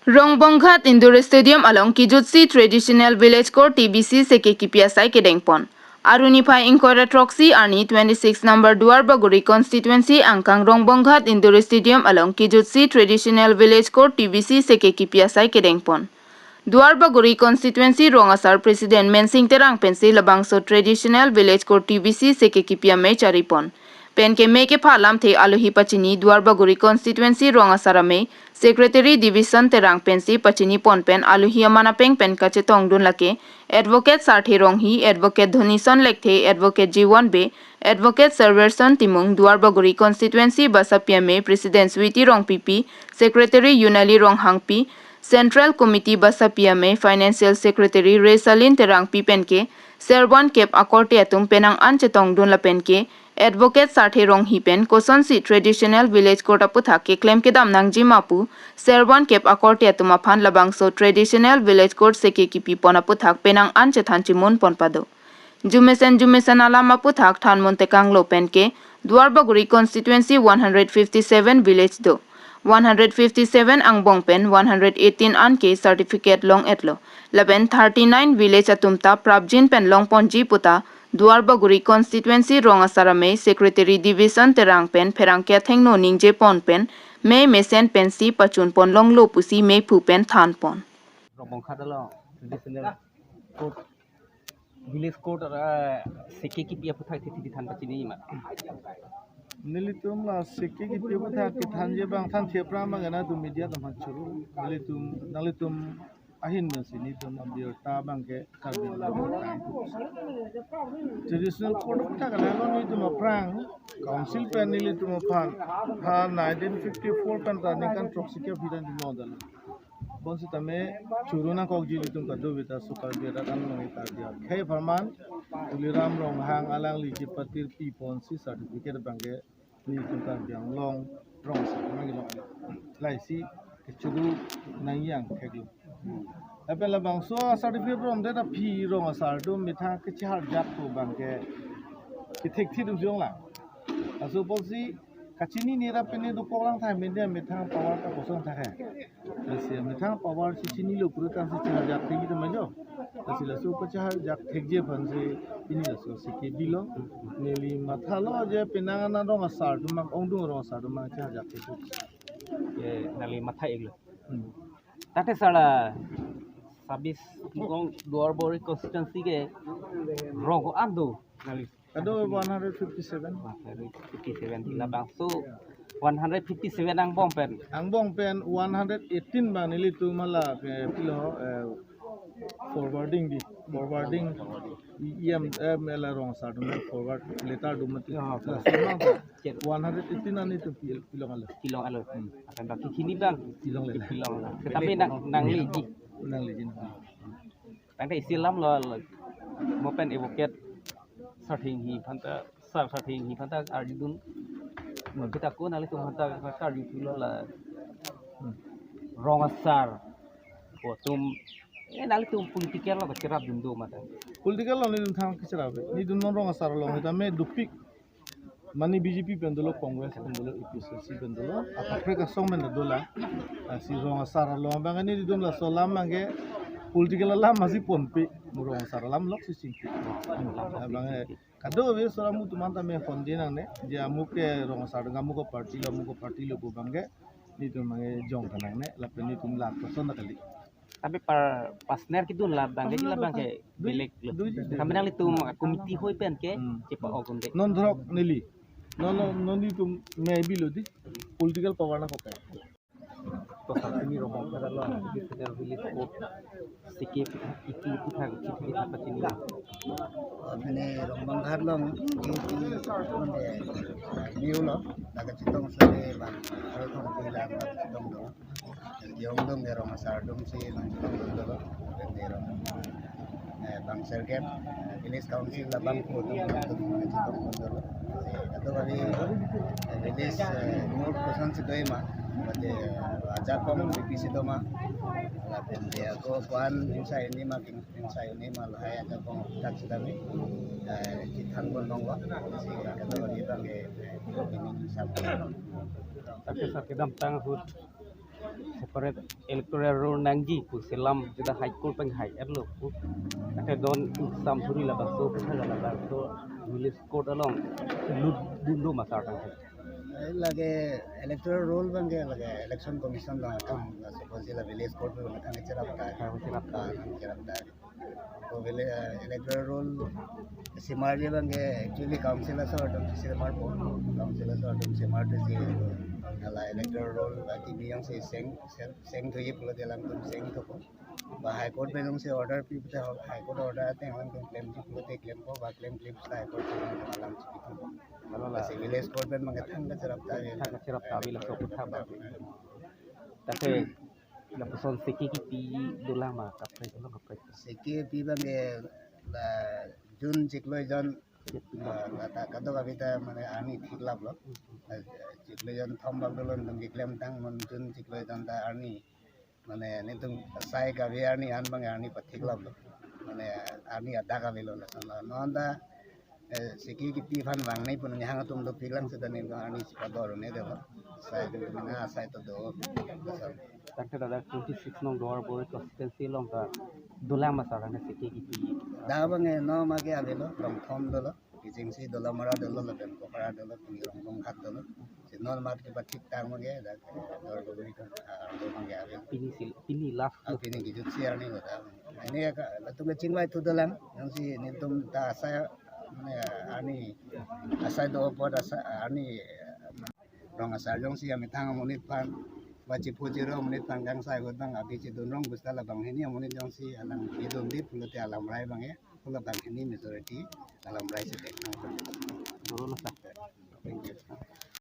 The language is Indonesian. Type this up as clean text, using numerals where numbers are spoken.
Rongbongkhat Indoor Stadium along Kijutsi Traditional Village Court TBC seke kipiasai kedengpon. Arunify Inkora Troxy Arni 26 number Duarbaguri constituency angkang Rongbongkhat Indoor Stadium along Kijutsi Traditional Village Court TBC seke kipiasai kedengpon. Duarbaguri constituency Rongasar President Mensing Terang Pensi Labangso Traditional Village Court TBC seke kipiame charipon. Pen ke me ke phalam the aluhi pachini Duarbaguri constituency Rongasarame Secretary Division Terang Pensi Pachini Ponpen Aluhi Amana Peng Pen Kachetong Dun Lake Advocate Sarthi Ronghi Advocate Dhonison Lekte Advocate G1 B Advocate Serverson Timung Duarbaguri constituency Basapiame President Switi Rong PP Secretary Yunali Rong Hangpi Central Committee Basapiame Financial Secretary Resalin Terang Pipenke Serban Kep Akorte Atum Penang Anchetong Dun Lapenke Advocate Sarthi Rong Hipen Kosonsi Traditional Village Court Aputha ke claim ke dam nangji mapu Serban Kep Akorte Atuma Phan Labangso Traditional Village Court seke kipi pon aputha penang anche thanchi mon ponpado Jumesen alama puthak than monte kanglo penke Duarbaguri constituency 157 village do 157 ang bongpen 118 anke certificate long etlo 1139 village atumta prabjin pen long ponji puta Duarbaguri constituency Rongasarame Secretary Division Terang Pen Ferang Ketheng no Ningje Pon Pen May Mesen Pensi Pachun Pon Long Lo Pusi May Pu Pen Than Pon. Rongbongkhat lo traditional court village court seke ki pia puthai thi than pachini ma Nilitum la seke ki pia puthai ki than je bang than thepra mangana tu media tamhan churu nalitum ahin sini tum abirta bang ke karbin la traditional court puthai kana lo ni tum aprang council pen nilitum phan ha 1954 pen running kan troxy ke bidan di model bonsi tame churuna kok jili tum kado beta sukar beta kan mangita dia khai farman uliram rong hang alang li patir pi ponsi certificate bangge ni tum kan biang long rong sa mangi long lai si ke churu nang yang kheglu apela bang so certificate rom da pi rong asar do mitha ke char jak to bangge ki thik thi dum jong la aso bonsi kachini nira pene do polang thai media mitha power ka kosong tha hai Asia mitang power sini lo pura kan si cahar jak thegi to majo asi la so cahar jak thegje phan se ini la so sike bilo neli matha lo je pinangana rong asar du mak ongdu rong asar du mak cahar jak thegi ye nali mathai eglo tate sala sabis ngong Duarbaguri constituency ke rongo ando nali kado 157 157 labang so 157 ang bongpen angbong pen 118 bang nili tu mala ke pilo forwarding em mela rong sa du forward letter du mati 118 ani tu pilo ngala kilong alo akan baki kini bang kilong le kilong tetapi nang liji nang lejin tangke isilam lo mopen advocate sarthing hi phanta ardun kita ko nali tum phanta kar di lo la rongasar ko tum nali tum political lo kerap dum do mata political lo ni dun thang kisra be ni dun rong asar lo ta me dupik mani BJP pendolo Congress pendolo APC pendolo Afrika song men dola si rong asar lo bangani di dum la solam mangi political la masih pompe murong asar lam lok si sing bangai kado we soramu tumanta me fonde nang ne je amuke rong asar ngamu ko party lo bangge ni dum mangi jong kanang ne la peni tum la person kali tapi pasner kitu lah bangke lah bangke bilik kami nang itu komiti hoi pen ke cepa ogun de non drok nili non ni tum me bilo di political power na ko to ini robong kada lo di federal village court sikip iki puthang kita pachini Mene Rongbongkhat long ki onde niu lo daga chitong sare ba aro thong ki la ba chitong do yong dong de rong asar dum si bang chitong do lo de ro bang sergem village council la bang ko dum chitong do lo ato bari village note kosan si doi ma bade ajar kom bpc do ma dan dia ko kuan insai ini ma lo hai ajar kom tak sedami kita pun nongwa sehingga kita bagi bagi ini sampai tapi sakit dam tang hut separate electoral roll nangji pu selam jeda high court pang high erlo pu ate don sam thuri la baso pu la baso village court along lut dundo masar tang lage electoral roll bangge lage election commission la kam suppose la village court में kan cerap ta cerap ta तो electoral roll simar je bangge actually council so dum simar po council so dum simar to si ala electoral roll ti biang se seng to ye pulo delam dum seng to ko ba high court में dum se order pi ta high court order आते हैं हम claim ji pulo te claim ko ba claim high court में malam ci si village court में mga thang cerap ta cerap ta bila so kutha ba tapi la person seki ki pi dolama kapre lo kapre seki pi bangge la jun chikloi jon ta kado ka bita mane ani thik lab lo chikloi jon thom bag dolon dum claim tang mon jun chikloi jon ta ani mane nitung sai ka be ani an bang ani pathik lab lo mane ani ada ka belo no anda seki ki pi phan bang nai pun nyang tum do pilang sedane ani sipador ne de sai de na sai to do tante dada 26 nong door board constituency long ka dolama sara ne seki ki pi da bang no ma ke avelo from thom do lo kijingsi do la mara do lo ben ko para do lo pi rong khat do lo sinol mat ke pathik tang ma ge da dor do ni ka do ma ge ave pini last pini ki jut si ani da ini ka tu ke chingwai tu do lang yang si ni tum ta sa ani asai do pod asa ani rong asa jong si ami thang monit pan baci puji ro monit pan gang sai ko bang abi ci don rong gusta la bang ini monit jong si alang idom di pulo te alam rai bang ya pulo bang ini majority alam rai se tek dolo sa thank you